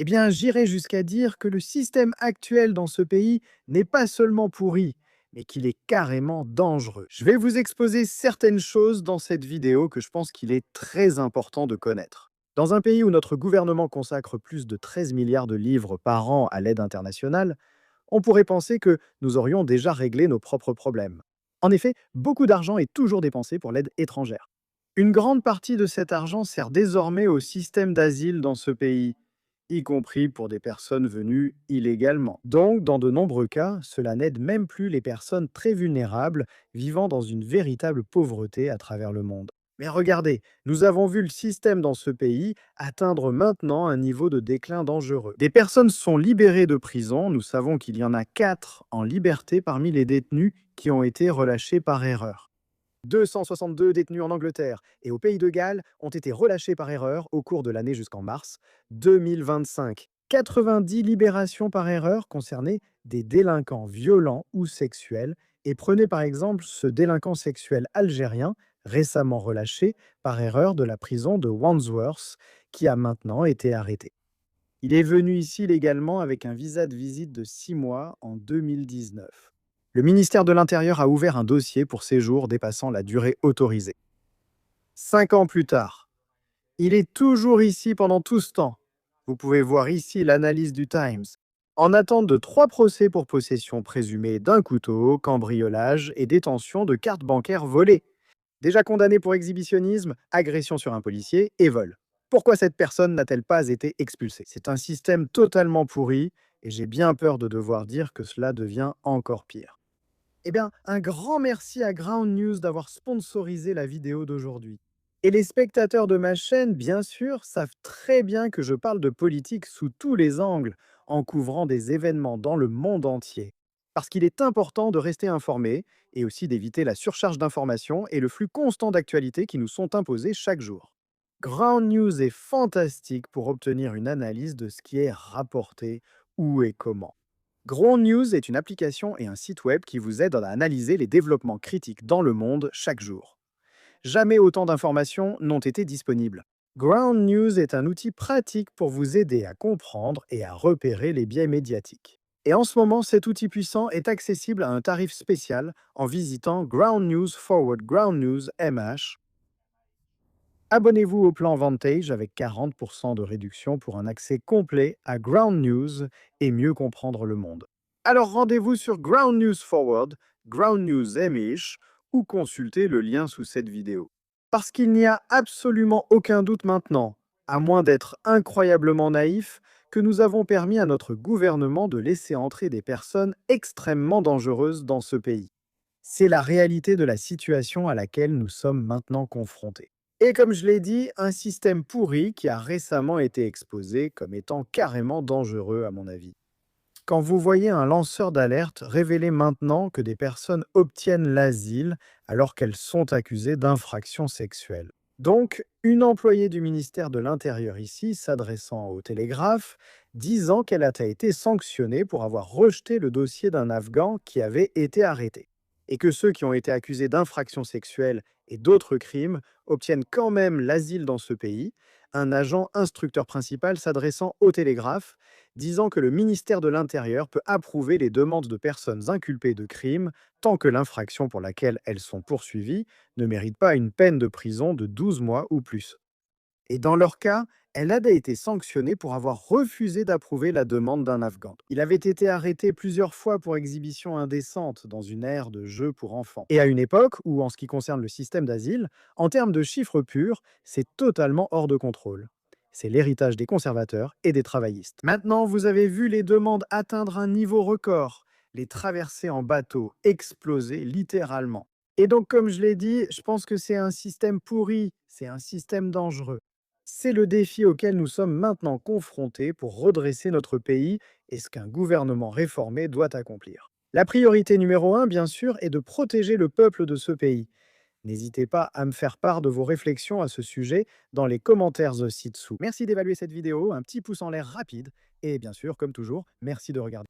Eh bien, j'irai jusqu'à dire que le système actuel dans ce pays n'est pas seulement pourri, mais qu'il est carrément dangereux. Je vais vous exposer certaines choses dans cette vidéo que je pense qu'il est très important de connaître. Dans un pays où notre gouvernement consacre plus de 13 milliards de livres par an à l'aide internationale, on pourrait penser que nous aurions déjà réglé nos propres problèmes. En effet, beaucoup d'argent est toujours dépensé pour l'aide étrangère. Une grande partie de cet argent sert désormais au système d'asile dans ce pays, y compris pour des personnes venues illégalement. Donc, dans de nombreux cas, cela n'aide même plus les personnes très vulnérables vivant dans une véritable pauvreté à travers le monde. Mais regardez, nous avons vu le système dans ce pays atteindre maintenant un niveau de déclin dangereux. Des personnes sont libérées de prison, nous savons qu'il y en a 4 en liberté parmi les détenus qui ont été relâchés par erreur. 262 détenus en Angleterre et au Pays de Galles ont été relâchés par erreur au cours de l'année jusqu'en mars 2025. 90 libérations par erreur concernaient des délinquants violents ou sexuels. Et prenez par exemple ce délinquant sexuel algérien récemment relâché par erreur de la prison de Wandsworth qui a maintenant été arrêté. Il est venu ici légalement avec un visa de visite de 6 mois en 2019. Le ministère de l'Intérieur a ouvert un dossier pour séjour dépassant la durée autorisée. 5 ans plus tard, il est toujours ici pendant tout ce temps. Vous pouvez voir ici l'analyse du Times. En attente de 3 procès pour possession présumée d'un couteau, cambriolage et détention de cartes bancaires volées. Déjà condamné pour exhibitionnisme, agression sur un policier et vol. Pourquoi cette personne n'a-t-elle pas été expulsée? C'est un système totalement pourri et j'ai bien peur de devoir dire que cela devient encore pire. Eh bien, un grand merci à Ground News d'avoir sponsorisé la vidéo d'aujourd'hui. Et les spectateurs de ma chaîne, bien sûr, savent très bien que je parle de politique sous tous les angles, en couvrant des événements dans le monde entier. Parce qu'il est important de rester informé et aussi d'éviter la surcharge d'informations et le flux constant d'actualités qui nous sont imposés chaque jour. Ground News est fantastique pour obtenir une analyse de ce qui est rapporté, où et comment. Ground News est une application et un site web qui vous aident à analyser les développements critiques dans le monde chaque jour. Jamais autant d'informations n'ont été disponibles. Ground News est un outil pratique pour vous aider à comprendre et à repérer les biais médiatiques. Et en ce moment, cet outil puissant est accessible à un tarif spécial en visitant Ground News Forward Ground News MH. Abonnez-vous au plan Vantage avec 40% de réduction pour un accès complet à Ground News et mieux comprendre le monde. Alors rendez-vous sur Ground News Forward, Ground News MH ou consultez le lien sous cette vidéo. Parce qu'il n'y a absolument aucun doute maintenant, à moins d'être incroyablement naïf, que nous avons permis à notre gouvernement de laisser entrer des personnes extrêmement dangereuses dans ce pays. C'est la réalité de la situation à laquelle nous sommes maintenant confrontés. Et comme je l'ai dit, un système pourri qui a récemment été exposé comme étant carrément dangereux à mon avis. Quand vous voyez un lanceur d'alerte révéler maintenant que des personnes obtiennent l'asile alors qu'elles sont accusées d'infractions sexuelles. Donc, une employée du ministère de l'Intérieur ici s'adressant au Télégraphe, disant qu'elle a été sanctionnée pour avoir rejeté le dossier d'un Afghan qui avait été arrêté. Et que ceux qui ont été accusés d'infractions sexuelles et d'autres crimes obtiennent quand même l'asile dans ce pays, un agent instructeur principal s'adressant au Télégraphe, disant que le ministère de l'Intérieur peut approuver les demandes de personnes inculpées de crimes tant que l'infraction pour laquelle elles sont poursuivies ne mérite pas une peine de prison de 12 mois ou plus. Et dans leur cas, elle a été sanctionnée pour avoir refusé d'approuver la demande d'un Afghan. Il avait été arrêté plusieurs fois pour exhibition indécente dans une aire de jeu pour enfants. Et à une époque où, en ce qui concerne le système d'asile, en termes de chiffres purs, c'est totalement hors de contrôle. C'est l'héritage des conservateurs et des travaillistes. Maintenant, vous avez vu les demandes atteindre un niveau record, les traversées en bateau exploser littéralement. Et donc, comme je l'ai dit, je pense que c'est un système pourri, c'est un système dangereux. C'est le défi auquel nous sommes maintenant confrontés pour redresser notre pays et ce qu'un gouvernement réformé doit accomplir. La priorité numéro 1, bien sûr, est de protéger le peuple de ce pays. N'hésitez pas à me faire part de vos réflexions à ce sujet dans les commentaires ci-dessous. Merci d'évaluer cette vidéo, un petit pouce en l'air rapide, et bien sûr, comme toujours, merci de regarder.